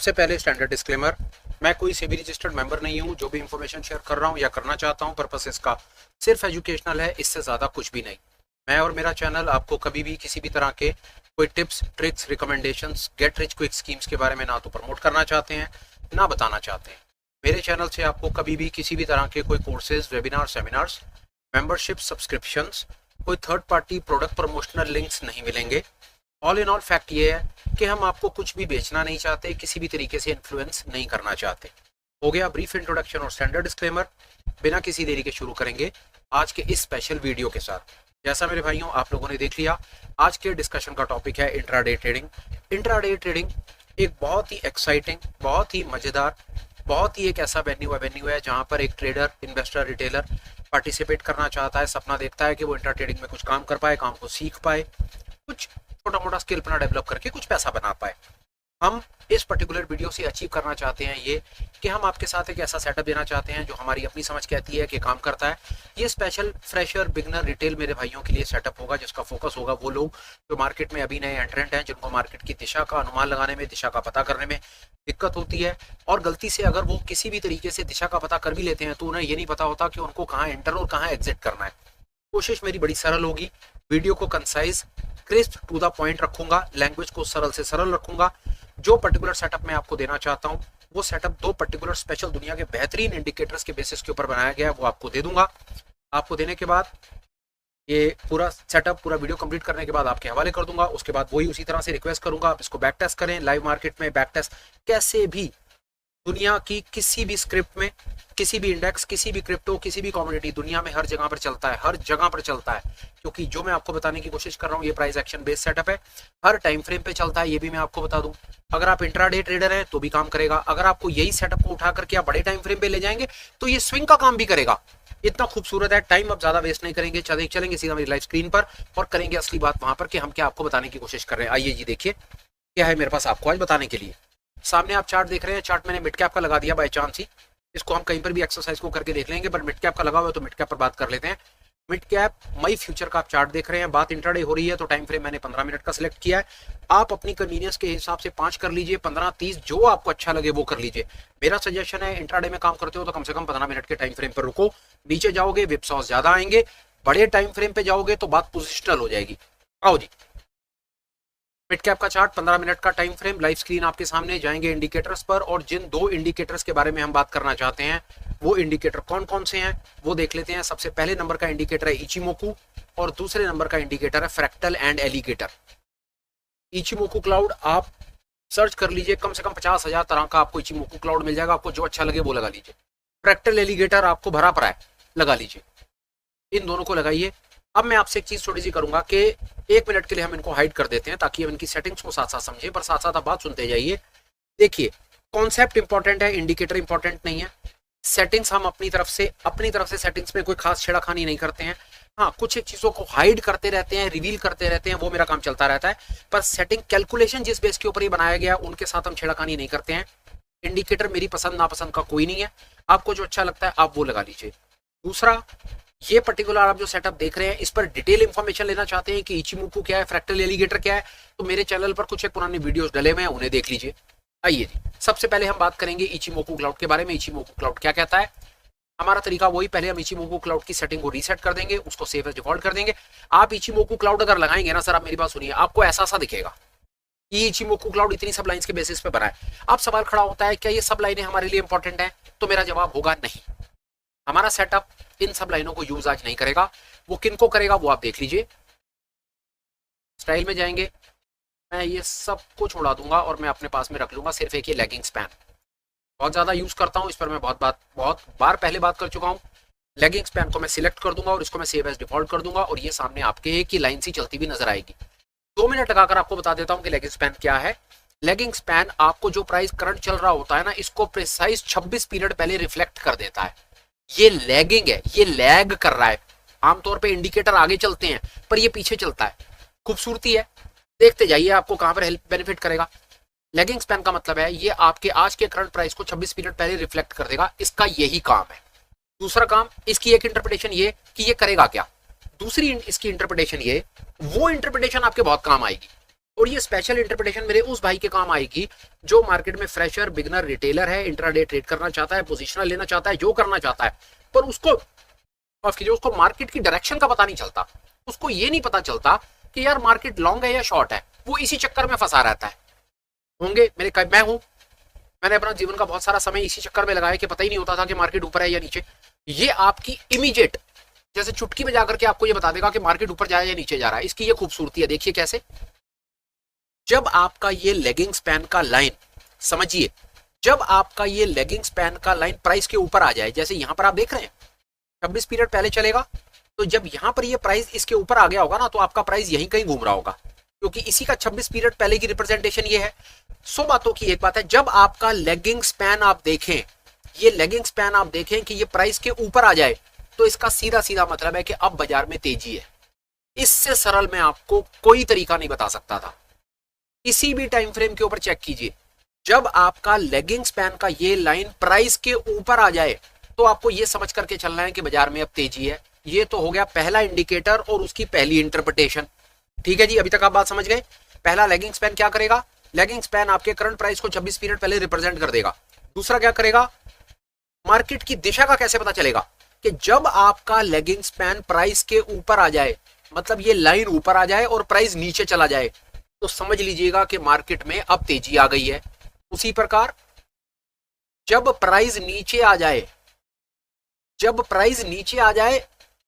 सबसे पहले standard disclaimer, मैं कोई सेबी रजिस्टर्ड मेंबर नहीं हूं। जो भी इंफॉर्मेशन शेयर कर रहा हूं या करना चाहता हूं पर्पस इसका सिर्फ एजुकेशनल है, इससे ज़्यादा कुछ भी नहीं। मैं और मेरा चैनल आपको कभी भी किसी भी तरह के कोई tips tricks recommendations get rich quick schemes के बारे में ना तो प्रमोट करना चाहते हैं ना बताना चाहते हैं। मेरे चैनल से आपको कभी भी किसी भी तरह के कोई courses webinar seminars membership subscriptions कोई third party product promotional links नहीं मिलेंगे। ऑल इन ऑल फैक्ट ये है कि हम आपको कुछ भी बेचना नहीं चाहते, किसी भी तरीके से इन्फ्लुएंस नहीं करना चाहते। हो गया ब्रीफ इंट्रोडक्शन और स्टैंडर्ड डिस्क्लेमर। बिना किसी देरी के शुरू करेंगे आज के इस स्पेशल वीडियो के साथ। जैसा मेरे भाइयों आप लोगों ने देख लिया, आज के डिस्कशन का टॉपिक है इंट्राडे ट्रेडिंग। इंट्राडे ट्रेडिंग एक बहुत ही एक्साइटिंग, बहुत ही मजेदार, बहुत ही एक ऐसा वेन्यू है जहां पर एक ट्रेडर, इन्वेस्टर, रिटेलर पार्टिसिपेट करना चाहता है, सपना देखता है कि वो इंट्रा ट्रेडिंग में कुछ काम कर पाए, काम को सीख पाए, कुछ छोटा मोटा स्किल अपना डेवलप करके कुछ पैसा बना पाए। हम इस पर्टिकुलर वीडियो से अचीव करना चाहते हैं ये कि हम आपके साथ एक ऐसा सेटअप देना चाहते हैं जो हमारी अपनी समझ कहती है कि काम करता है। ये स्पेशल फ्रेशर, बिगनर, रिटेल मेरे भाइयों के लिए सेटअप होगा जिसका फोकस होगा वो लोग जो मार्केट में अभी नए एंट्रेंट हैं, जिनको मार्केट की दिशा का अनुमान लगाने में, दिशा का पता करने में दिक्कत होती है, और गलती से अगर वो किसी भी तरीके से दिशा का पता कर भी लेते हैं तो उन्हें ये नहीं पता होता कि उनको कहाँ एंटर और कहाँ एग्जिट करना है। कोशिश मेरी बड़ी सरल होगी, वीडियो को concise, crisp, to the point रखूंगा, लैंग्वेज को सरल से सरल रखूंगा। जो पर्टिकुलर सेटअप मैं आपको देना चाहता हूं वो सेटअप दो पर्टिकुलर स्पेशल दुनिया के बेहतरीन इंडिकेटर्स के बेसिस के ऊपर बनाया गया है, वो आपको दे दूंगा। आपको देने के बाद ये पूरा सेटअप, पूरा वीडियो कंप्लीट करने के बाद आपके हवाले कर दूंगा। उसके बाद वही उसी तरह से रिक्वेस्ट करूंगा आप इसको बैक टेस्ट करें। लाइव मार्केट में बैक टेस्ट कैसे भी दुनिया की किसी भी स्क्रिप्ट में, किसी भी इंडेक्स, किसी भी क्रिप्टो, किसी भी कम्युनिटी दुनिया में हर जगह पर चलता है, हर जगह पर चलता है। क्योंकि जो मैं आपको बताने की कोशिश कर रहा हूँ ये प्राइस एक्शन बेस्ड सेटअप है, हर टाइम फ्रेम पे चलता है, ये भी मैं आपको बता दूं। अगर आप इंट्राडे ट्रेडर हैं तो भी काम करेगा, अगर आपको यही सेटअप को उठा करके आप बड़े टाइम फ्रेम पे ले जाएंगे तो ये स्विंग का काम भी करेगा। इतना खूबसूरत है। टाइम अब ज्यादा वेस्ट नहीं करेंगे, चलेंगे सीधा मेरी लाइव स्क्रीन पर और करेंगे असली बात वहां पर कि हम क्या आपको बताने की कोशिश कर रहे हैं। आइए जी देखिए क्या है मेरे पास आपको आज बताने के लिए। सामने आप चार्ट देख रहे हैं, चार्ट मैंने मिड कैप का लगा दिया बाय चांस ही। इसको हम कहीं पर भी एक्सरसाइज को करके देख लेंगे, पर मिड कैप का लगा हुआ है तो मिड कैप पर बात कर लेते हैं। मिड कैप मई फ्यूचर का आप चार्ट देख रहे हैं, बात इंट्राडे हो रही है तो टाइम फ्रेम मैंने 15 मिनट का सिलेक्ट किया है। आप अपनी कन्वीनियंस के हिसाब से 5 कर लीजिए, 15, 30 जो आपको अच्छा लगे वो कर लीजिए। मेरा सजेशन है इंट्राडे में काम करते हो तो कम से कम 15 मिनट के टाइम फ्रेम पर रुको। नीचे जाओगे विपसॉस ज्यादा आएंगे, बड़े टाइम फ्रेम पे जाओगे तो बात पोजिशनल हो जाएगी। आओ जी, मिड कैप का चार्ट, 15 मिनट का टाइम फ्रेम, लाइव स्क्रीन आपके सामने। जाएंगे इंडिकेटर्स पर और जिन दो इंडिकेटर्स के बारे में हम बात करना चाहते हैं वो इंडिकेटर कौन कौन से हैं वो देख लेते हैं। सबसे पहले नंबर का इंडिकेटर है इचिमोकू और दूसरे नंबर का इंडिकेटर है fractal and alligator. Ichimoku cloud आप सर्च कर लीजिए, कम से कम 50,000 तरह का आपको इचिमोकू क्लाउड मिल जाएगा, आपको जो अच्छा लगे वो लगा लीजिए। फ्रैक्टल एलिगेटर आपको भरा पड़ा है, लगा लीजिए, इन दोनों को लगाइए। अब मैं आपसे एक चीज थोड़ी सी करूंगा कि 1 मिनट के लिए हम इनको हाइड कर देते हैं ताकि हम इनकी सेटिंग्स को साथ साथ समझें, पर साथ साथ आप बात सुनते जाइए। देखिए कॉन्सेप्ट इंपॉर्टेंट है, इंडिकेटर इंपॉर्टेंट नहीं है। सेटिंग्स हम अपनी तरफ से सेटिंग्स में कोई खास छेड़खानी नहीं करते हैं। हाँ, कुछ एक चीजों को हाइड करते रहते हैं, रिवील करते रहते हैं, वो मेरा काम चलता रहता है, पर सेटिंग कैलकुलेशन जिस बेस के ऊपर ये बनाया गया उनके साथ हम छेड़खानी नहीं करते हैं। इंडिकेटर मेरी पसंद नापसंद का कोई नहीं है, आपको जो अच्छा लगता है आप वो लगा लीजिए। दूसरा, ये पर्टिकुलर आप जो सेटअप देख रहे हैं इस पर डिटेल इंफॉर्मेशन लेना चाहते हैं कि इचिमोकू क्या है, फ्रैक्टल एलिगेटर क्या है, तो मेरे चैनल पर कुछ एक पुराने वीडियोस डले हुए हैं, उन्हें देख लीजिए। आइए जी, सबसे पहले हम बात करेंगे इचिमोकू क्लाउड के बारे में। इचिमोकू क्लाउड क्या कहता है? हमारा तरीका वही, पहले हम इचिमोकू क्लाउड की सेटिंग को रीसेट कर देंगे, उसको सेव एज डिफॉल्ट कर देंगे। आप इचिमोकू क्लाउड अगर लगाएंगे ना सर, आप मेरी बात सुनिए, आपको ऐसा सा दिखेगा ये इचिमोकू क्लाउड इतनी सब लाइन्स के बेसिस पे बना है। अब सवाल खड़ा होता है क्या ये सब लाइनें हमारे लिए इंपॉर्टेंट है? तो मेरा जवाब होगा नहीं। हमारा सेटअप इन सब लाइनों को यूज आज नहीं करेगा। वो किनको करेगा वो आप देख लीजिए। स्टाइल में जाएंगे, मैं ये सब को छोड़ा दूंगा और मैं अपने पास में रख लूंगा सिर्फ एक ये लैगिंग स्पैन। बहुत ज्यादा यूज करता हूं, इस पर मैं बहुत बार पहले बात कर चुका हूं। लैगिंग स्पैन को मैं सिलेक्ट कर दूंगा और इसको मैं सेव एज डिफॉल्ट कर दूंगा और ये सामने आपके एक ही लाइन सी चलती हुई नजर आएगी। 2 मिनट लगाकर आपको बता देता हूं कि लैगिंग स्पैन क्या है। लैगिंग स्पैन आपको जो प्राइस करंट चल रहा होता है ना, इसको प्रिसाइज 26 पीरियड पहले रिफ्लेक्ट कर देता है। ये लैगिंग है, ये लैग कर रहा है। आमतौर पे इंडिकेटर आगे चलते हैं पर ये पीछे चलता है। खूबसूरती है, देखते जाइए आपको कहां पर हेल्प बेनिफिट करेगा। लैगिंग स्पैन का मतलब है ये आपके आज के करंट प्राइस को 26 पीरियड पहले रिफ्लेक्ट कर देगा, इसका यही काम है। दूसरा काम, इसकी एक इंटरप्रिटेशन ये कि ये करेगा क्या। दूसरी इसकी इंटरप्रिटेशन ये, वो इंटरप्रिटेशन आपके बहुत काम आएगी। और ये स्पेशल इंटरप्रिटेशन मेरे उस भाई के काम आएगी जो मार्केट में फ्रेशर, बिगनर, रिटेलर है, इंट्राडे ट्रेड करना चाहता है, पोजिशनल लेना चाहता है, जो करना चाहता है, पर उसको माफ कीजिए, उसको मार्केट की डायरेक्शन का पता नहीं चलता। उसको ये नहीं पता चलता कि यार मार्केट लॉन्ग है या शॉर्ट है, वो इसी चक्कर में फंसा रहता है। होंगे मैं हूं, मैंने अपना जीवन का बहुत सारा समय इसी चक्कर में लगाया कि पता ही नहीं होता था कि मार्केट ऊपर है या नीचे। ये आपकी इमीडिएट जैसे चुटकी में जाकर के आपको ये बता देगा कि मार्केट ऊपर जा रहा है या नीचे जा रहा है। इसकी ये खूबसूरती है, देखिए कैसे। जब आपका ये लेगिंग स्पैन का लाइन, समझिए, जब आपका ये लेगिंग स्पैन का लाइन प्राइस के ऊपर आ जाए, जैसे यहां पर आप देख रहे हैं 26 पीरियड पहले चलेगा, तो जब यहां पर ये प्राइस इसके ऊपर आ गया होगा ना, तो आपका प्राइस यहीं कहीं घूम रहा होगा, क्योंकि इसी का 26 पीरियड पहले की रिप्रेजेंटेशन ये है। 100 बातों की एक बात है, जब आपका लेगिंग स्पैन आप देखें, ये लेगिंग स्पैन आप देखें कि ये प्राइस के ऊपर आ जाए, तो इसका सीधा सीधा मतलब है कि अब बाजार में तेजी है। इससे सरल मैं आपको कोई तरीका नहीं बता सकता था। किसी भी टाइम फ्रेम के ऊपर चेक कीजिए, जब आपका लेगिंग स्पैन का ये लाइन प्राइस के ऊपर आ जाए, तो आपको ये समझ करके चलना है कि बाजार में अब तेजी है। ये तो हो गया पहला इंडिकेटर और उसकी पहली इंटरप्रिटेशन। ठीक है जी, अभी तक आप बात समझ गए। पहला, लेगिंग स्पैन क्या करेगा? लेगिंग स्पैन आपके करंट प्राइस को 26 पीरियड पहले रिप्रेजेंट कर देगा। दूसरा क्या करेगा? मार्केट की दिशा का कैसे पता चलेगा? कि जब आपका लेगिंग स्पैन प्राइस के ऊपर आ जाए, मतलब ये लाइन ऊपर आ जाए और प्राइस नीचे चला जाए, तो समझ लीजिएगा कि मार्केट में अब तेजी आ गई है। उसी प्रकार जब प्राइस नीचे आ जाए, जब प्राइस नीचे आ जाए,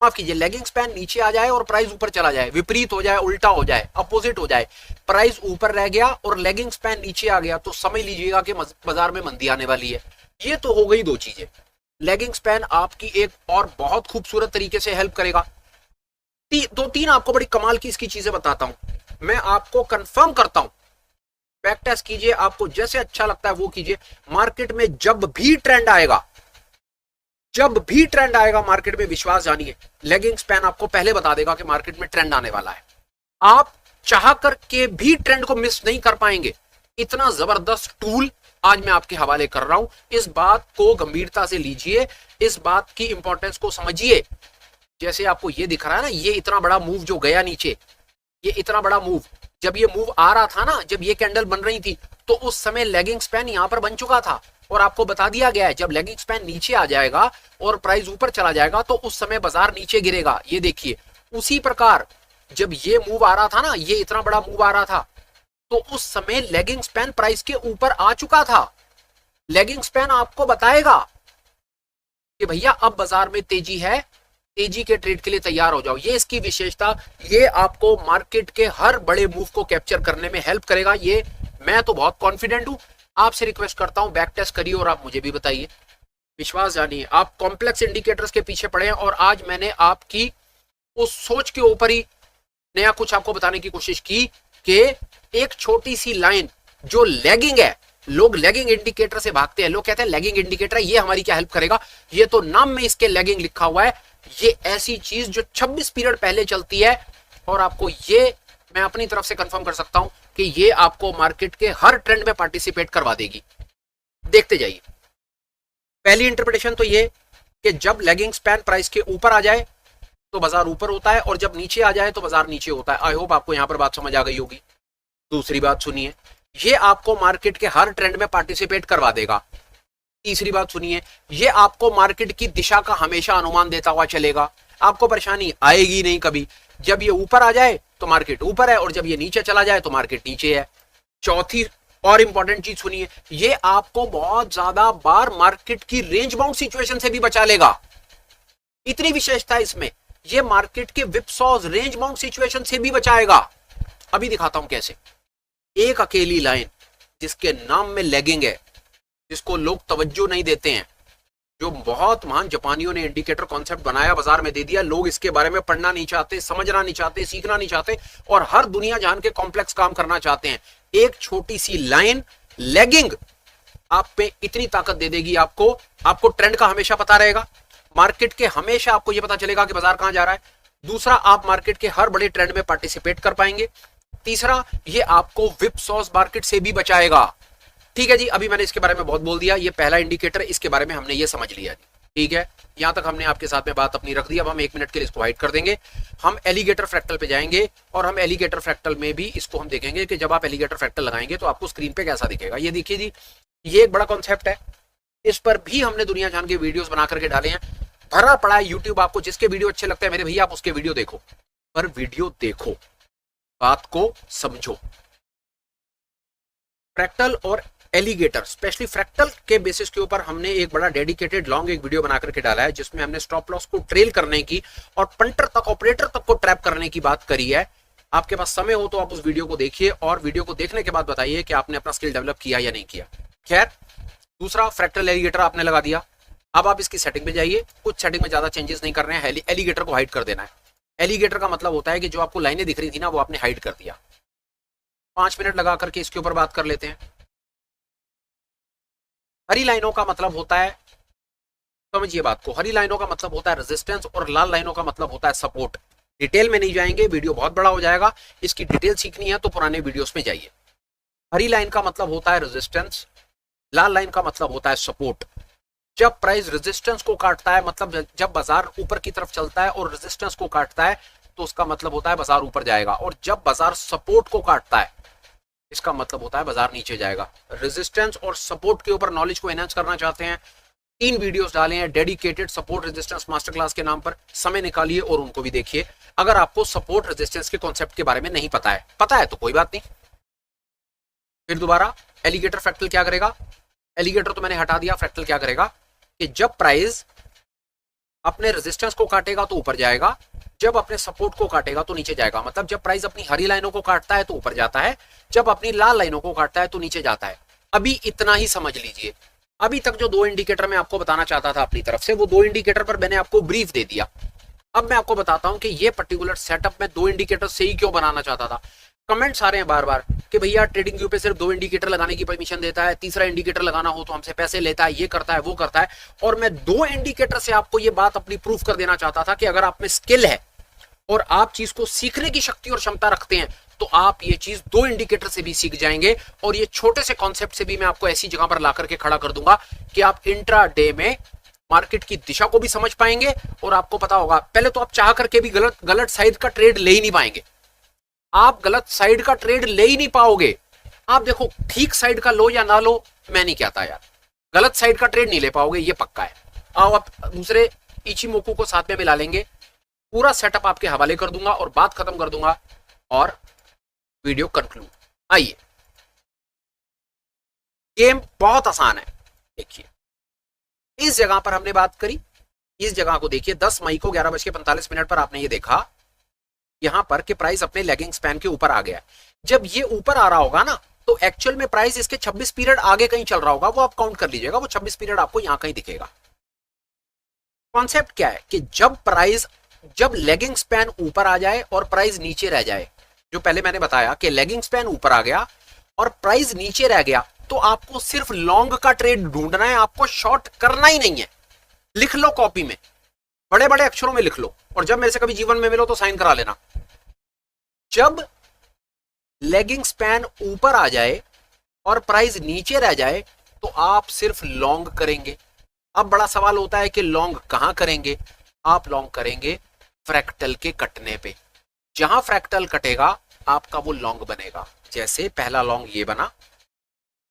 माफ कीजिए, लेगिंग स्पैन नीचे आ जाए और प्राइस ऊपर चला जाए, विपरीत हो जाए, उल्टा हो जाए, अपोजिट हो जाए, प्राइस ऊपर रह गया और लेगिंग स्पैन नीचे आ गया, तो समझ लीजिएगा कि बाजार में मंदी आने वाली है। ये तो हो गई दो चीजें। लेगिंग स्पैन आपकी एक और बहुत खूबसूरत तरीके से हेल्प करेगा। दो तीन आपको बड़ी कमाल की इसकी चीजें बताता हूं, मैं आपको कंफर्म करता हूं, बैक टेस्ट कीजिए, आपको जैसे अच्छा लगता है वो कीजिए। मार्केट में जब भी ट्रेंड आएगा, जब भी ट्रेंड आएगा मार्केट में, विश्वास जानिए, लेगिंग स्पैन आपको पहले बता देगा कि मार्केट में ट्रेंड आने वाला है। आप चाह करके भी ट्रेंड को मिस नहीं कर पाएंगे। इतना जबरदस्त टूल आज मैं आपके हवाले कर रहा हूं। इस बात को गंभीरता से लीजिए, इस बात की इंपॉर्टेंस को समझिए। जैसे आपको ये दिख रहा है ना, ये इतना बड़ा मूव जो गया नीचे, ये इतना बड़ा मूव, जब ये मूव आ रहा था ना, जब ये कैंडल बन रही थी, तो उस समय लेगिंग स्पैन यहां पर बन चुका था और आपको बता दिया गया है जब लेगिंग स्पैन नीचे आ जाएगा और प्राइस ऊपर चला जाएगा, तो उस समय बाजार नीचे गिरेगा। ये देखिए, उसी प्रकार जब ये मूव आ रहा था ना, ये इतना बड़ा मूव आ रहा था, तो उस समय लेगिंग स्पैन प्राइस के ऊपर आ चुका था। लेगिंग स्पैन आपको बताएगा कि भैया अब बाजार में तेजी है, तेजी के ट्रेड के लिए तैयार हो जाओ। ये इसकी विशेषता, ये आपको मार्केट के हर बड़े मूव को कैप्चर करने में हेल्प करेगा। ये मैं तो बहुत कॉन्फिडेंट हूं। आपसे रिक्वेस्ट करता हूं, बैक टेस्ट करिए और आप मुझे भी बताइए। विश्वास जानिए, आप कॉम्प्लेक्स इंडिकेटर्स के पीछे पड़े हैं और आज मैंने आपकी उस सोच के ऊपर ही नया कुछ आपको बताने की कोशिश की कि एक छोटी सी लाइन जो लेगिंग है, लोग लेगिंग इंडिकेटर से भागते हैं, लोग कहते हैं लेगिंग इंडिकेटर ये हमारी क्या हेल्प करेगा, ये तो नाम में इसके लेगिंग लिखा हुआ है। ये ऐसी चीज जो 26 पीरियड पहले चलती है और आपको ये मैं अपनी तरफ से कंफर्म कर सकता हूं कि ये आपको मार्केट के हर ट्रेंड में पार्टिसिपेट करवा देगी। देखते जाइए। पहली इंटरप्रिटेशन तो ये कि जब लेगिंग स्पैन प्राइस के ऊपर आ जाए तो बाजार ऊपर होता है और जब नीचे आ जाए तो बाजार नीचे होता है। आई होप आपको यहां पर बात समझ आ गई होगी। दूसरी बात सुनिए, ये आपको मार्केट के हर ट्रेंड में पार्टिसिपेट करवा देगा। तीसरी बात सुनिए, ये आपको मार्केट की दिशा का हमेशा अनुमान देता हुआ चलेगा। आपको परेशानी आएगी नहीं कभी। जब ये ऊपर आ जाए तो मार्केट ऊपर है और जब ये नीचे चला जाए तो मार्केट नीचे है। चौथी और इंपॉर्टेंट चीज सुनिए, ये आपको बहुत ज्यादा बार मार्केट की रेंज बाउंड सिचुएशन से भी बचा लेगा। इतनी विशेषता इसमें, ये मार्केट के विपसॉज रेंज बाउंड सिचुएशन से भी बचाएगा। अभी दिखाता हूं कैसे। एक अकेली लाइन जिसके नाम में लेगिंग है, जिसको लोग तवज्जो नहीं देते हैं, जो बहुत महान जापानियों ने इंडिकेटर कॉन्सेप्ट बनाया, बाजार में दे दिया, लोग इसके बारे में पढ़ना नहीं चाहते, समझना नहीं चाहते, सीखना नहीं चाहते और हर दुनिया जान के कॉम्प्लेक्स काम करना चाहते हैं। एक छोटी सी लाइन लेगिंग आप पे इतनी ताकत दे देगी, आपको ट्रेंड का हमेशा पता रहेगा, मार्केट के हमेशा आपको यह पता चलेगा कि बाजार कहां जा रहा है। दूसरा, आप मार्केट के हर बड़े ट्रेंड में पार्टिसिपेट कर पाएंगे। तीसरा, ये आपको विपसॉज मार्केट से भी बचाएगा। ठीक है जी, अभी मैंने इसके बारे में बहुत बोल दिया। ये पहला इंडिकेटर, इसके बारे में हमने ये समझ लिया जी। ठीक है, यहां तक हमने आपके साथ में बात अपनी रख दी। अब हम 1 मिनट के लिए इसको हाइड कर देंगे। हम एलिगेटर फ्रैक्टल पे जाएंगे और हम एलिगेटर फ्रैक्टल में भी इसको हम देखेंगे कि जब आप एलिगेटर फ्रैक्टल लगाएंगे तो आपको स्क्रीन पे कैसा दिखेगा। ये देखिए जी, ये एक बड़ा कॉन्सेप्ट है, इस पर भी हमने दुनिया जान के वीडियोस बना करके डाले हैं, भरा पड़ा है यूट्यूब। आपको जिसके वीडियो अच्छे लगते हैं मेरे भैया, आप उसके वीडियो देखो, पर वीडियो देखो, बात को समझो। फ्रैक्टल और एलिगेटर, स्पेशली फ्रैक्टल के बेसिस के ऊपर हमने एक बड़ा डेडिकेटेड लॉन्ग एक वीडियो बना करके डाला है, जिसमें हमने स्टॉप लॉस को ट्रेल करने की और पंटर तक, ऑपरेटर तक को ट्रैप करने की बात करी है। आपके पास समय हो तो आप उस वीडियो को देखिए और वीडियो को देखने के बाद बताइए कि आपने अपना स्किल डेवलप किया या नहीं किया। खैर, दूसरा फ्रैक्टल एलिगेटर आपने लगा दिया। अब आप इसकी सेटिंग में जाइए, कुछ सेटिंग में ज्यादा चेंजेस नहीं करने हैं, एलिगेटर को हाइड कर देना है। एलिगेटर का मतलब होता है कि जो आपको लाइनें दिख रही थी ना, वो आपने हाइड कर दिया। 5 मिनट लगा करके इसके ऊपर बात कर लेते हैं। हरी लाइनों का मतलब होता है, समझिए बात को, हरी लाइनों का मतलब होता है रेजिस्टेंस और लाल लाइनों का मतलब होता है सपोर्ट। डिटेल में नहीं जाएंगे, वीडियो बहुत बड़ा हो जाएगा। इसकी डिटेल सीखनी है तो पुराने वीडियोस में जाइए। हरी लाइन का मतलब होता है रेजिस्टेंस, लाल लाइन का मतलब होता है सपोर्ट। जब प्राइस रेजिस्टेंस को काटता है, मतलब जब बाजार ऊपर की तरफ चलता है और रेजिस्टेंस को काटता है, तो उसका मतलब होता है बाजार ऊपर जाएगा। और जब बाजार सपोर्ट को काटता है, इसका मतलब होता है बाजार नीचे जाएगा। रेजिस्टेंस और सपोर्ट के ऊपर नॉलेज को एनहांस करना चाहते हैं, 3 वीडियोस डाले हैं dedicated support resistance master class के नाम पर, समय निकालिए और उनको भी देखिए। अगर आपको सपोर्ट रेजिस्टेंस के कॉन्सेप्ट के बारे में नहीं पता है, पता है तो कोई बात नहीं। फिर दोबारा, एलिगेटर फ्रैक्टल क्या करेगा? एलिगेटर तो मैंने हटा दिया, फ्रैक्टल क्या करेगा कि जब प्राइस अपने रेजिस्टेंस को काटेगा तो ऊपर जाएगा, जब अपने सपोर्ट को काटेगा तो नीचे जाएगा। मतलब जब प्राइस अपनी हरी लाइनों को काटता है तो ऊपर जाता है, जब अपनी लाल लाइनों को काटता है तो नीचे जाता है। अभी इतना ही समझ लीजिए। अभी तक जो 2 इंडिकेटर मैं आपको बताना चाहता था अपनी तरफ से, वो 2 इंडिकेटर पर मैंने आपको ब्रीफ दे दिया। अब मैं आपको बताता हूं कि ये पर्टिकुलर सेटअप मैं 2 इंडिकेटर से ही क्यों बनाना चाहता था। कमेंट्स आ रहे हैं बार बार कि भैया ट्रेडिंग व्यू पे सिर्फ 2 इंडिकेटर लगाने की परमिशन देता है, तीसरा इंडिकेटर लगाना हो तो हमसे पैसे लेता है, ये करता है वो करता है। और मैं 2 इंडिकेटर से आपको ये बात अपनी प्रूफ कर देना चाहता था कि अगर आप में स्किल है और आप चीज को सीखने की शक्ति और क्षमता रखते हैं, तो आप ये चीज 2 इंडिकेटर से भी सीख जाएंगे। और ये छोटे से कॉन्सेप्ट से भी मैं आपको ऐसी जगह पर ला करके खड़ा कर दूंगा कि आप इंट्रा डे में मार्केट की दिशा को भी समझ पाएंगे। और आपको पता होगा, पहले तो आप चाह करके भी गलत साइड का ट्रेड ले ही नहीं पाएंगे। आप गलत साइड का ट्रेड ले ही नहीं पाओगे। आप देखो, ठीक साइड का लो या ना लो, मैं नहीं कहता यार, गलत साइड का ट्रेड नहीं ले पाओगे, ये पक्का है। आओ आप दूसरे इचिमोकू को साथ में मिला लेंगे, पूरा सेटअप आपके हवाले कर दूंगा और बात खत्म कर दूंगा और वीडियो कंक्लूड। आइए, गेम बहुत आसान है। देखिए, इस जगह पर हमने बात करी, इस जगह को देखिए, 10 मई को 11:45 पर आपने ये देखा यहां पर कि प्राइस अपने लेगिंग स्पैन के ऊपर आ गया। जब ये ऊपर आ रहा होगा ना, तो एक्चुअल में प्राइस इसके 26 पीरियड आगे कहीं चल रहा होगा, वो आप काउंट कर लीजिएगा, वो 26 पीरियड आपको यहां कहीं दिखेगा। कॉन्सेप्ट क्या है कि जब लेगिंग स्पैन ऊपर आ जाए और प्राइस नीचे रह जाए, जो पहले मैंने बताया कि लेगिंग स्पैन ऊपर आ गया और प्राइस नीचे रह गया, तो आपको सिर्फ लॉन्ग का ट्रेड ढूंढना है, आपको शॉर्ट करना ही नहीं है। लिख लो कॉपी में, बड़े बड़े अक्षरों में लिख लो, और जब मेरे से कभी जीवन में मिलो तो साइन करा लेना। जब लेगिंग स्पैन ऊपर आ जाए और प्राइस नीचे रह जाए, तो आप सिर्फ लॉन्ग करेंगे। अब बड़ा सवाल होता है कि लॉन्ग कहां करेंगे? आप लॉन्ग करेंगे फ्रैक्टल के कटने पे। जहां फ्रैक्टल कटेगा आपका वो लॉन्ग बनेगा। जैसे पहला लॉन्ग ये बना,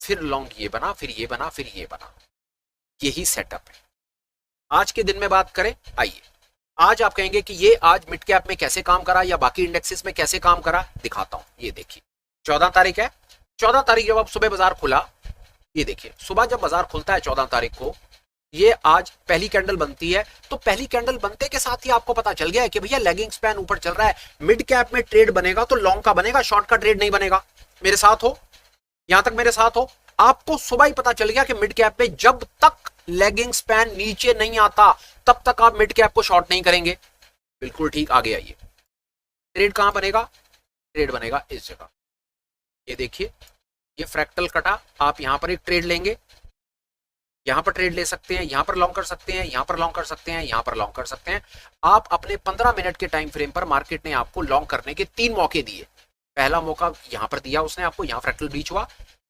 फिर लॉन्ग ये बना, फिर ये बना, फिर ये बना। यही सेटअप है। आज के दिन में बात करें, आइए आज आप कहेंगे कि ये आज मिड कैप में कैसे काम करा या बाकी इंडेक्सेस में कैसे काम करा, दिखाता हूं। ये देखिए, 14 तारीख है। 14 तारीख जब आप सुबह बाजार खुला, ये देखिए सुबह जब बाजार खुलता है 14 तारीख को, ये आज पहली कैंडल बनती है, तो पहली कैंडल बनते के साथ ही आपको पता चल गया है कि भैया लेगिंग स्पैन ऊपर चल रहा है, मिड कैप में ट्रेड बनेगा तो लॉन्ग का बनेगा, शॉर्ट का ट्रेड नहीं बनेगा। मेरे साथ हो, यहां तक मेरे साथ हो। आपको सुबह ही पता चल गया कि मिड कैप में जब तक लेगिंग स्पैन नीचे नहीं आता तब तक आप मिड कैप को शॉर्ट नहीं करेंगे। बिल्कुल ठीक, आगे आइए। ट्रेड कहां बनेगा? ट्रेड बनेगा इस जगह। ये देखिए, ये फ्रैक्टल कटा, आप यहां पर एक ट्रेड लेंगे, यहां पर ट्रेड ले सकते हैं, यहां पर लॉन्ग कर सकते हैं, यहां पर लॉन्ग कर सकते हैं, यहां पर लॉन्ग कर सकते हैं। आप अपने 15 मिनट के टाइम फ्रेम पर मार्केट ने आपको लॉन्ग करने के 3 मौके दिए। पहला मौका यहां पर दिया उसने आपको, यहां फ्रैक्टल बीच हुआ,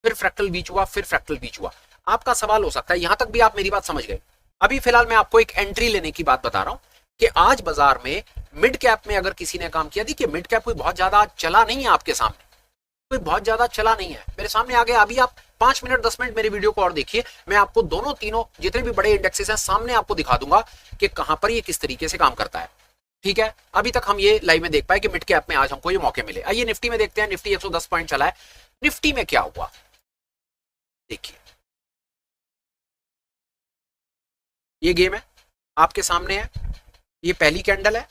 फिर फ्रैक्टल बीच हुआ, फिर फ्रैक्टल बीच हुआ। आपका सवाल हो सकता है, यहां तक भी आप मेरी बात समझ गए, अभी फिलहाल मैं आपको एक एंट्री लेने की बात बता रहा हूं कि आज बाजार में मिड कैप में अगर किसी ने काम किया, देखिए मिड कैप कोई बहुत ज्यादा चला नहीं है आपके सामने, कोई बहुत ज्यादा चला नहीं है, मेरे सामने आ गया। अभी आप 5 मिनट 10 मिनट मेरी वीडियो को और देखिए, मैं आपको दोनों तीनों जितने भी बड़े इंडेक्सेस हैं सामने आपको दिखा दूंगा कि कहां पर ये किस तरीके से काम करता है। ठीक है, अभी तक हम ये लाइव में देख पाए कि मिड कैप में आज हमको ये मौके मिले। आइए निफ्टी में देखते हैं, निफ्टी 110 पॉइंट चला है। निफ्टी में क्या हुआ देखिए, ये गेम है आपके सामने है, ये पहली कैंडल है,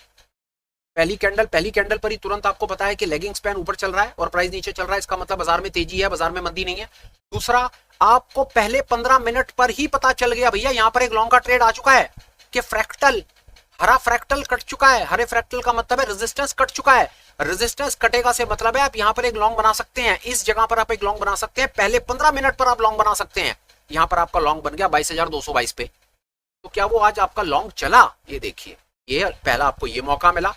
पहली कैंडल पर ही तुरंत आपको पता है कि लेगिंग स्पैन ऊपर चल रहा है और प्राइस नीचे चल रहा है, इसका मतलब बाजार में तेजी है, बाजार में मंदी नहीं है। दूसरा, आपको पहले 15 मिनट पर ही पता चल गया भैया यहां पर एक लॉन्ग का ट्रेड आ चुका है कि फ्रैक्टल, हरा फ्रैक्टल कट चुका है। हरे फ्रैक्टल का मतलब है रेजिस्टेंस कट चुका है, रेजिस्टेंस कटेगा से मतलब है आप यहां पर एक लॉन्ग बना सकते हैं, इस जगह पर आप एक लॉन्ग बना सकते हैं, पहले 15 मिनट पर आप लॉन्ग बना सकते हैं। यहां पर आपका लॉन्ग बन गया 22,222 पे। तो क्या वो आज आपका लॉन्ग चला? ये देखिए, ये पहला आपको ये मौका मिला,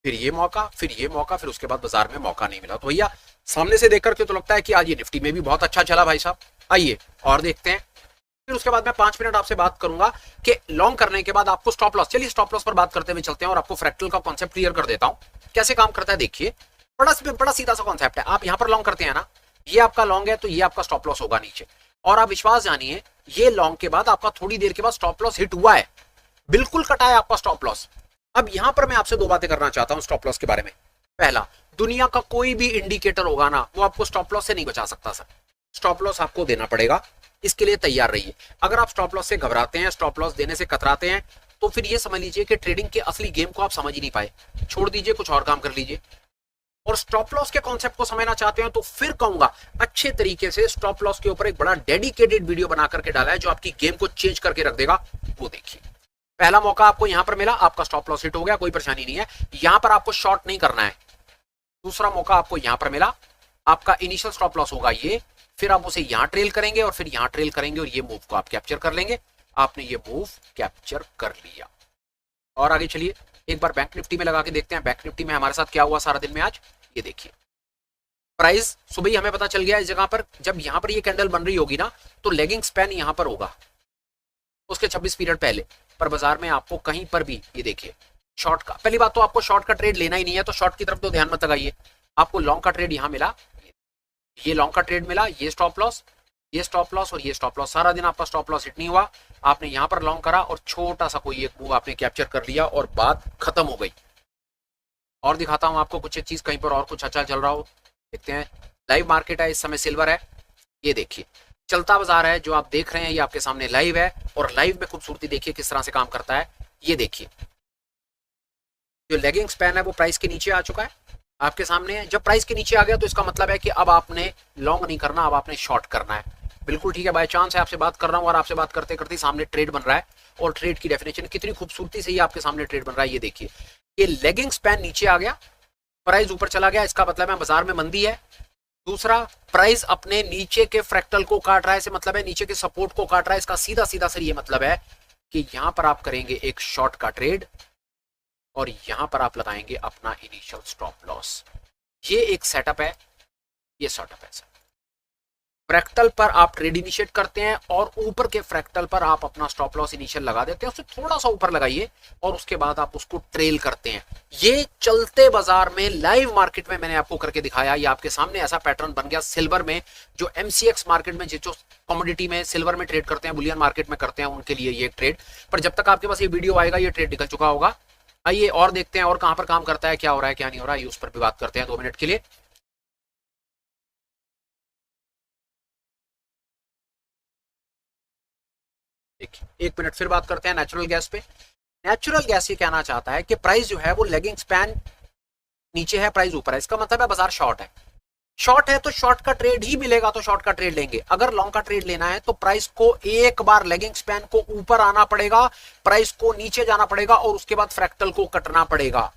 फिर ये मौका, फिर ये मौका, फिर उसके बाद बाजार में मौका नहीं मिला। तो भैया सामने से देखकर के तो लगता है कि आज ये निफ्टी में भी बहुत अच्छा चला भाई साहब। आइए और देखते हैं, फिर उसके बाद मैं 5 मिनट आपसे बात करूंगा कि लॉन्ग करने के बाद आपको स्टॉप लॉस, चलिए स्टॉप लॉस पर बात करते हुए चलते हैं और आपको फ्रैक्टल का कॉन्सेप्ट क्लियर कर देता हूं कैसे काम करता है। देखिए बड़ा सीधा सा कॉन्सेप्ट है, आप यहां पर लॉन्ग करते हैं ना, ये आपका लॉन्ग है तो ये आपका स्टॉप लॉस होगा नीचे, और आप विश्वास जानिए ये लॉन्ग के बाद आपका थोड़ी देर के बाद स्टॉप लॉस हिट हुआ है, बिल्कुल कटा है आपका स्टॉप लॉस। अब यहां पर मैं आपसे दो बातें करना चाहता हूं स्टॉप लॉस के बारे में। पहला, दुनिया का कोई भी इंडिकेटर होगा ना वो आपको स्टॉप लॉस से नहीं बचा सकता सर, स्टॉप लॉस आपको देना पड़ेगा, इसके लिए तैयार रहिए। अगर आप स्टॉप लॉस से घबराते हैं, स्टॉप लॉस देने से कतराते हैं, तो फिर ये समझ लीजिए कि ट्रेडिंग के असली गेम को आप समझ ही नहीं पाए, छोड़ दीजिए, कुछ और काम कर लीजिए। और स्टॉप लॉस के कॉन्सेप्ट को समझना चाहते हैं तो फिर कहूंगा अच्छे तरीके से स्टॉप लॉस के ऊपर एक बड़ा डेडिकेटेड वीडियो बना करके डाला है जो आपकी गेम को चेंज करके रख देगा, वो देखिए। पहला मौका आपको यहां पर मिला, आपका स्टॉप लॉस हिट हो गया, कोई परेशानी नहीं है, यहां पर आपको शॉर्ट नहीं करना है। दूसरा मौका आपको यहां पर मिला, आपका इनिशियल स्टॉप लॉस होगा ये, फिर आप उसे यहां ट्रेल करेंगे और फिर यहां ट्रेल करेंगे और ये मूव को आप कैप्चर कर लेंगे। आपने ये मूव कैप्चर कर लिया। और आगे चलिए एक बार बैंक निफ्टी में लगा के देखते हैं, बैंक निफ्टी में हमारे साथ क्या हुआ सारा दिन में आज। ये देखिए, प्राइस सुबह ही हमें पता चल गया इस जगह पर, जब यहां पर ये कैंडल बन रही होगी ना तो लेगिंग स्पैन यहां पर होगा उसके 26 पीरियड पहले, पर बाजार में आपको कहीं पर भी ये देखिए शॉर्ट का, पहली बात तो आपको शॉर्ट का ट्रेड लेना ही नहीं है तो शॉर्ट की तरफ तो ध्यान मत लगाइए। आपको लॉन्ग का ट्रेड यहां मिला, ये लॉन्ग का ट्रेड मिला, ये स्टॉप लॉस, ये स्टॉप लॉस और ये स्टॉप लॉस, सारा दिन आपका स्टॉप लॉस हिट नहीं हुआ, आपने यहां पर लॉन्ग करा और छोटा सा कोई एक मूव आपने कैप्चर कर लिया और बात खत्म हो गई। और दिखाता हूं आपको कुछ चीज कहीं पर और कुछ अच्छा चल रहा हो, देखते हैं। लाइव मार्केट है, इस समय सिल्वर है, ये देखिए चलता बाजार है जो आप देख रहे हैं, ये आपके सामने लाइव है और लाइव में खूबसूरती देखिए किस तरह से काम करता है। ये देखिए जो लेगिंग स्पैन है वो प्राइस के नीचे आ चुका है, आपके सामने है। जब प्राइस के नीचे आ गया तो इसका मतलब है कि अब आपने लॉन्ग नहीं करना, अब आपने शॉर्ट करना है। बिल्कुल ठीक है, बाय चांस है आपसे बात कर रहा हूं और आपसे बात करते करते सामने ट्रेड बन रहा है, और ट्रेड की डेफिनेशन कितनी खूबसूरती से ही आपके सामने ट्रेड बन रहा है। ये देखिए ये लेगिंग स्पैन नीचे आ गया, प्राइस ऊपर चला गया, इसका मतलब है बाजार में मंदी है। दूसरा, प्राइस अपने नीचे के फ्रैक्टल को काट रहा है, इसे मतलब है नीचे के सपोर्ट को काट रहा है। इसका सीधा सीधा सर ये मतलब है कि यहां पर आप करेंगे एक शॉर्ट का ट्रेड और यहां पर आप लगाएंगे अपना इनिशियल स्टॉप लॉस। ये एक सेटअप है, ये सेटअप है सर। फ्रैक्टल पर आप ट्रेड इनिशिएट करते हैं और ऊपर के फ्रैक्टल पर आप अपना स्टॉप लॉस इनिशियल लगा देते हैं, उससे थोड़ा सा ऊपर लगाइए और उसके बाद आप उसको ट्रेल करते हैं। ये चलते बाजार में लाइव मार्केट में मैंने आपको करके दिखाया, ये आपके सामने ऐसा पैटर्न बन गया। सिल्वर में जो एमसीएक्स मार्केट में जो कमोडिटी में सिल्वर में ट्रेड करते हैं, बुलियन मार्केट में करते हैं, उनके लिए ये ट्रेड, पर जब तक आपके पास ये वीडियो आएगा ये ट्रेड निकल चुका होगा। आइए और देखते हैं और कहां पर काम करता है, क्या हो रहा है क्या नहीं हो रहा है, उस पर भी बात करते हैं 2 मिनट के लिए। देखिए 1 मिनट फिर बात करते हैं नेचुरल गैस पे। नेचुरल गैस ये कहना चाहता है कि प्राइस जो है वो लेगिंग स्पैन नीचे है, प्राइस ऊपर है, इसका मतलब है बाजार शॉर्ट है। शॉर्ट है तो शॉर्ट का ट्रेड ही मिलेगा, तो शॉर्ट का ट्रेड लेंगे। अगर लॉन्ग का ट्रेड लेना है तो प्राइस को एक बार लेगिंग स्पैन को ऊपर आना पड़ेगा, प्राइस को नीचे जाना पड़ेगा और उसके बाद फ्रैक्टल को कटना पड़ेगा।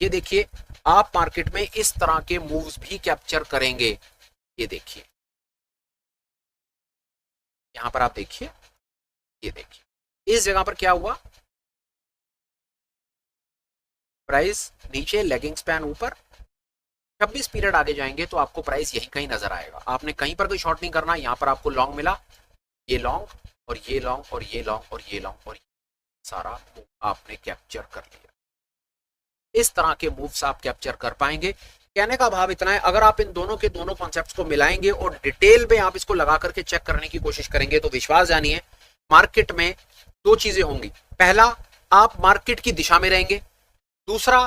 ये देखिए आप मार्केट में इस तरह के मूव्स भी कैप्चर करेंगे। ये देखिए यहां पर आप देखिए, ये देखिए इस जगह पर क्या हुआ, प्राइस नीचे लेगिंग स्पैन ऊपर, 26 पीरियड आगे जाएंगे तो आपको प्राइस यहीं कहीं नजर आएगा। आपने कहीं पर कोई शॉर्ट नहीं करना, यहां पर आपको लॉन्ग मिला, ये लॉन्ग और ये लॉन्ग और ये लॉन्ग और ये लॉन्ग और सारा मूव आपने कैप्चर कर लिया। इस तरह के मूव्स आप कैप्चर कर पाएंगे। कहने का भाव इतना है, अगर आप इन दोनों के दोनों कॉन्सेप्ट्स को मिलाएंगे और डिटेल में आप इसको लगा करके चेक करने की कोशिश करेंगे तो विश्वास जानिए मार्केट में दो चीजें होंगी। पहला, आप मार्केट की दिशा में रहेंगे। दूसरा,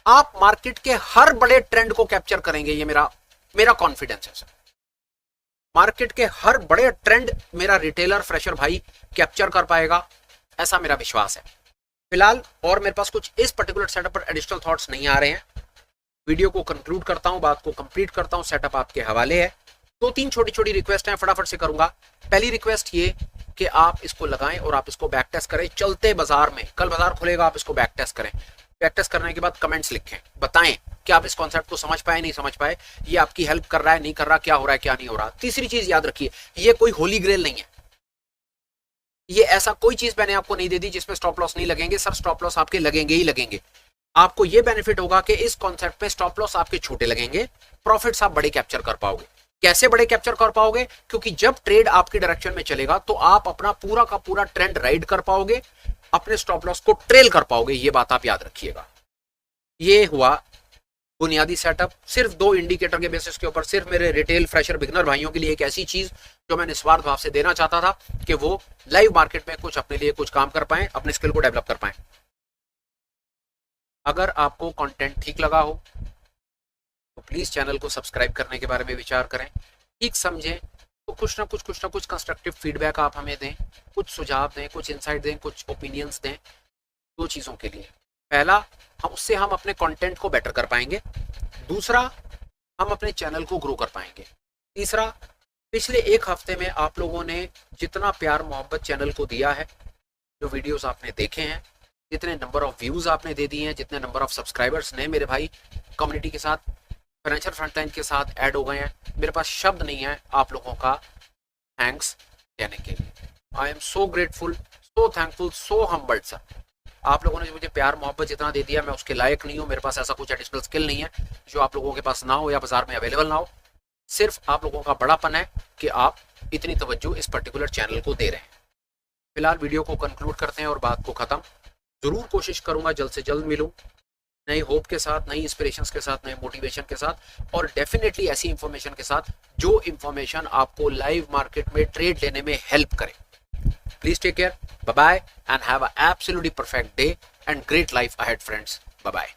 आप मार्केट के हर बड़े ट्रेंड को कैप्चर करेंगे। ये मेरा कॉन्फिडेंस है सर। मार्केट के हर बड़े ट्रेंड मेरा रिटेलर फ्रेशर भाई कैप्चर कर पाएगा, ऐसा मेरा विश्वास है। फिलहाल और मेरे पास कुछ इस पर्टिकुलर सेटअप पर एडिशनल थॉट्स नहीं आ रहे हैं। वीडियो को कंक्लूड करता हूं, बात को कंप्लीट करता हूं। सेटअप आपके हवाले है। दो तीन छोटी छोटी रिक्वेस्ट हैं, फटाफट से करूंगा। पहली रिक्वेस्ट ये कि आप इसको लगाएं और आप इसको बैक टेस्ट करें चलते बाजार में। कल बाजार खुलेगा, आप इसको बैक टेस्ट करें। बैक टेस्ट करने के बाद कमेंट्स लिखें, बताएं कि आप इस कॉन्सेप्ट को समझ पाए नहीं समझ पाए, ये आपकी हेल्प कर रहा है नहीं कर रहा, क्या हो रहा है क्या नहीं हो रहा। तीसरी चीज याद रखिए, ये कोई होली ग्रेल नहीं है। ये ऐसा कोई चीज मैंने आपको नहीं दे दी जिसमें स्टॉप लॉस नहीं लगेंगे। सर स्टॉप लॉस आपके लगेंगे ही लगेंगे। आपको ये बेनिफिट होगा कि इस कॉन्सेप्ट में स्टॉप लॉस आपके छोटे लगेंगे, प्रॉफिट्स आप बड़े कैप्चर कर पाओगे। कैसे बड़े कैप्चर कर पाओगे? क्योंकि जब ट्रेड आपकी डायरेक्शन में चलेगा तो आप अपना पूरा का पूरा ट्रेंड राइड कर पाओगे, अपने स्टॉप लॉस को ट्रेल कर पाओगे। ये बात आप याद रखिएगा। ये हुआ बुनियादी सेटअप, सिर्फ दो इंडिकेटर के बेसिस के ऊपर, सिर्फ मेरे रिटेल फ्रेशर बिगनर भाइयों के लिए एक ऐसी चीज जो मैं निस्वार्थ भाव से देना चाहता था कि वो लाइव मार्केट में कुछ अपने लिए कुछ काम कर पाए, अपने स्किल को डेवलप कर पाए। अगर आपको कंटेंट ठीक लगा हो तो प्लीज चैनल को सब्सक्राइब करने के बारे में विचार करें। ठीक समझें तो कुछ ना कुछ कंस्ट्रक्टिव फीडबैक आप हमें दें, कुछ सुझाव दें, कुछ इंसाइट दें, कुछ ओपिनियंस दें। दो चीजों के लिए, पहला, उससे हम अपने कंटेंट को बेटर कर पाएंगे। दूसरा, हम अपने चैनल को ग्रो कर पाएंगे। तीसरा, पिछले एक हफ्ते में आप लोगों ने जितना प्यार मोहब्बत चैनल को दिया है, जो वीडियोस आपने देखे हैं, जितने नंबर ऑफ व्यूज आपने दे दिए हैं, जितने नंबर ऑफ सब्सक्राइबर्स ने मेरे भाई कम्युनिटी के साथ, फाइनेंशियल फ्रंटलाइन के साथ ऐड हो गए हैं, मेरे पास शब्द नहीं है आप लोगों का थैंक्स कहने के लिए। I am so grateful, so thankful, so humbled sir. आप लोगों ने मुझे प्यार मोहब्बत जितना दे दिया, मैं उसके लायक नहीं हूँ। मेरे पास ऐसा कुछ एडिशनल स्किल नहीं है जो आप लोगों के पास ना हो या बाजार में अवेलेबल ना हो। सिर्फ आप लोगों का बड़ापन है कि आप इतनी तवज्जो इस पर्टिकुलर चैनल को दे रहे हैं। फिलहाल वीडियो को कंक्लूड करते हैं और बात को खत्म। जरूर कोशिश करूंगा जल्द से जल्द मिलूं, नई होप के साथ, नई इंस्पिरेशंस के साथ, नए मोटिवेशन के साथ, और डेफिनेटली ऐसी इंफॉर्मेशन के साथ जो इंफॉर्मेशन आपको लाइव मार्केट में ट्रेड लेने में हेल्प करे। Please take care. Bye bye and have an absolutely perfect day and great life ahead, friends. Bye bye.